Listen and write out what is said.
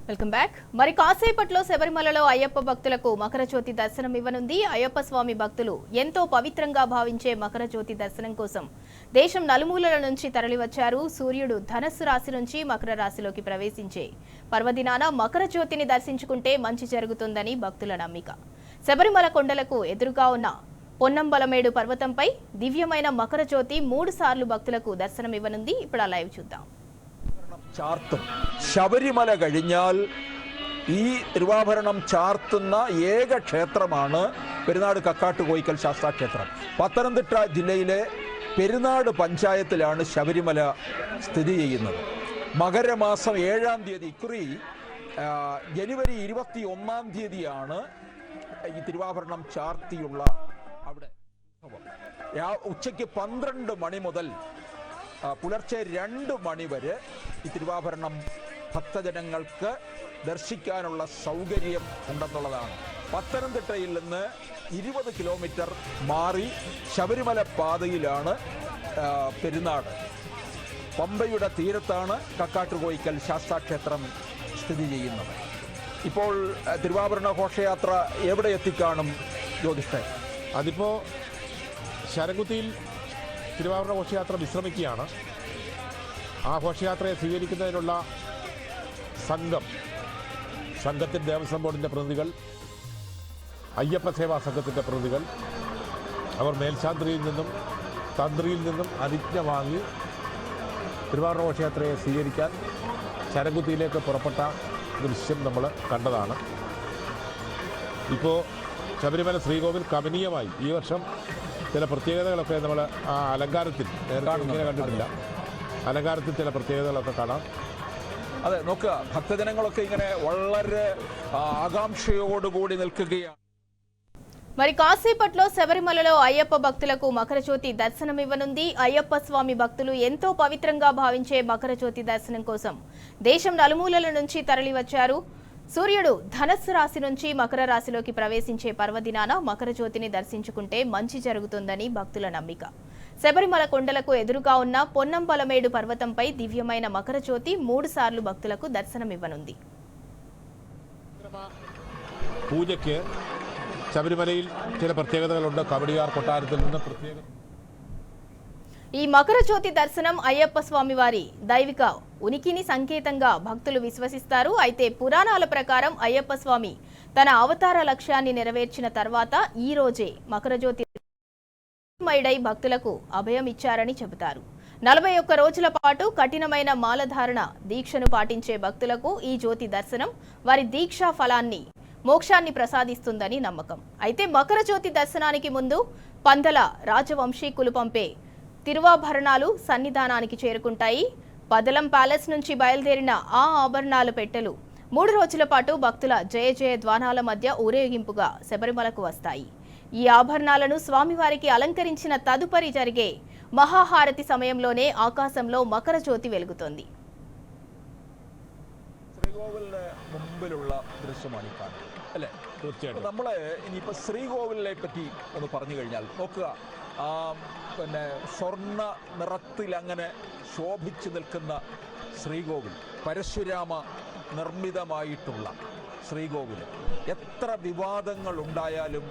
Welcome back. మరి కాసేపట్లో శబరిమలలో అయ్యప్ప భక్తులకు మకర జ్యోతి దర్శనం ఇవ్వనుంది. అయ్యప్ప స్వామి భక్తులు ఎంతో పవిత్రంగా భావించే మకర జ్యోతి దర్శనం కోసం దేశం నలుమూలల నుంచి తరలివచ్చారు. సూర్యుడు ధనస్సు రాశి నుంచి మకర రాశిలోకి ప్రవేశించే పర్వదినాన మకర జ్యోతిని దర్శించుకుంటే మంచి జరుగుతుందని భక్తుల నమ్మిక. శబరిమల కొండలకు ఎదురుగా ఉన్న పొన్నంబలమేడు పర్వతంపై దివ్యమైన మకర జ్యోతి 3 సార్లు భక్తులకు దర్శనం ఇవ్వనుంది. ఇప్పుడు ఆ లైవ్ చూద్దాం. ചാർത്തും ശബരിമല കഴിഞ്ഞാൽ ഈ തിരുവാഭരണം ചാർത്തുന്ന ഏക ക്ഷേത്രമാണ് പെരുന്നാട് കക്കാട്ടുകോയിക്കൽ ശാസ്താക്ഷേത്രം. പത്തനംതിട്ട ജില്ലയിലെ പെരുന്നാട് പഞ്ചായത്തിലാണ് ശബരിമല സ്ഥിതി ചെയ്യുന്നത്. മകരമാസം 7-ാം തീയതി ഇക്കുറി ജനുവരി 21-ാം തീയതിയാണ് ഈ തിരുവാഭരണം ചാർത്തിയുള്ള അവിടെ ഉച്ചയ്ക്ക് 12 മണി മുതൽ പുലർച്ചെ 2 മണി വരെ ഈ തിരുവാഭരണം ഭക്തജനങ്ങൾക്ക് ദർശിക്കാനുള്ള സൗകര്യം ഉണ്ടെന്നുള്ളതാണ്. പത്തനംതിട്ടയിൽ നിന്ന് 20 കിലോമീറ്റർ മാറി ശബരിമല പാതയിലാണ് പെരുന്നാട്. പമ്പയുടെ തീരത്താണ് കക്കാട്ടുകോയിക്കൽ ശാസ്താക്ഷേത്രം സ്ഥിതി ചെയ്യുന്നത്. ഇപ്പോൾ തിരുവാഭരണ ഘോഷയാത്ര എവിടെ എത്തിക്കാണും ജ്യോതിഷ്ഠൻ? അതിപ്പോൾ ശരംകുത്തിയിൽ തിരുവാഭരണ ഘോഷയാത്ര വിശ്രമിക്കുകയാണ്. ആ ഘോഷയാത്രയെ സ്വീകരിക്കുന്നതിനുള്ള സംഘത്തിൻ്റെ ദേവസ്വം ബോർഡിൻ്റെ പ്രതിനിധികൾ, അയ്യപ്പ സേവാ സംഘത്തിൻ്റെ പ്രതിനിധികൾ, അവർ മേൽശാന്തിയിൽ നിന്നും തന്ത്രിയിൽ നിന്നും അനുജ്ഞ വാങ്ങി തിരുവാഭരണ ഘോഷയാത്രയെ സ്വീകരിക്കാൻ ശരംകുത്തിയിലേക്ക് പുറപ്പെട്ട ദൃശ്യം നമ്മൾ കണ്ടതാണ്. ഇപ്പോൾ ശബരിമല ശ്രീകോവിൽ കമനീയമായി ഈ വർഷം ചില പ്രത്യേകതകളൊക്കെ നമ്മൾ ആ അലങ്കാരത്തിൽ നേരത്തെ ഇങ്ങനെ കണ്ടിട്ടില്ല. അലങ്കാരത്തിൽ ചില പ്രത്യേകതകളൊക്കെ കാണാം. അതെ, നോക്കുക, ഭക്തജനങ്ങളൊക്കെ ഇങ്ങനെ വളരെ ആകാംക്ഷയോടുകൂടി നിൽക്കുകയാണ്. మరి కాసేపట్లో శబరిమలలో అయ్యప్ప భక్తులకు మకర జ్యోతి దర్శనం ఇవ్వనుంది. అయ్యప్ప స్వామి భక్తులు ఎంతో పవిత్రంగా భావించే మకర జ్యోతి దర్శనం కోసం దేశం నలుమూలల నుంచి తరలివచ్చారు. సూర్యుడు ధనస్సు రాశి నుంచి మకర రాశిలోకి ప్రవేశించే పర్వదినాన మకర జ్యోతిని దర్శించుకుంటే మంచి జరుగుతుందని భక్తుల నమ్మిక. శబరిమల కొండలకు ఎదురుగా ఉన్న పొన్నంబలమేడు పర్వతంపై దివ్యమైన మకర జ్యోతి 3 సార్లు భక్తులకు దర్శనమివ్వనుంది. പൂജയ്ക്ക് ശബരിമലയിൽ ചില പ്രത്യേകതകളുണ്ട്. കവടിയാർ കൊട്ടാരത്തിൽ നിന്ന് പ്രത്യേക ఈ మకర జ్యోతి దర్శనం అయ్యప్ప స్వామి వారి దైవిక ఉనికిని సంకేతంగా భక్తులు విశ్వసిస్తారు. అయితే పురాణాల ప్రకారం అయ్యప్ప స్వామి తన అవతార లక్ష్యాన్ని నెరవేర్చిన తర్వాత ఈ రోజే మకర జ్యోతి మైడై భక్తులకు అభయం ఇచ్చారని చెబుతారు. 41 రోజుల పాటు కఠినమైన మాలధారణ దీక్షను పాటించే భక్తులకు ఈ జ్యోతి దర్శనం వారి దీక్షా ఫలాన్ని మోక్షాన్ని ప్రసాదిస్తుందని నమ్మకం. అయితే మకర జ్యోతి దర్శనానికి ముందు పందల రాజవంశీకులు పంపే తిరువాభరణాలు సన్నిధానానికి చేరుకుంటాయి. పదలం ప్యాలెస్ నుంచి బయలుదేరిన ఆ ఆభరణాల పెట్టెలు 3 రోజుల పాటు భక్తుల జయ జయ ధ్వానాల మధ్య ఊరేగింపుగా శబరిమలకు వస్తాయి. ఈ ఆభరణాలను స్వామివారికి అలంకరించిన తదుపరి జరిగే మహాహారతి సమయంలోనే ఆకాశంలో మకర జ్యోతి వెలుగుతోంది. ശ്രീകോവിലിന് മുമ്പിലുള്ള ദൃശ്യമാണ് ഈ കാണുന്നത്, അല്ലേ? തീർച്ചയായിട്ടും. നമ്മൾ ഇനിയിപ്പോൾ ശ്രീകോവിലിനെ പറ്റി ഒന്ന് പറഞ്ഞു കഴിഞ്ഞാൽ നോക്കുക, പിന്നെ സ്വർണ്ണ നിറത്തിൽ അങ്ങനെ ശോഭിച്ചു നിൽക്കുന്ന ശ്രീകോവിൽ, പരശുരാമ നിർമ്മിതമായിട്ടുള്ള ശ്രീകോവിൽ, എത്ര വിവാദങ്ങൾ ഉണ്ടായാലും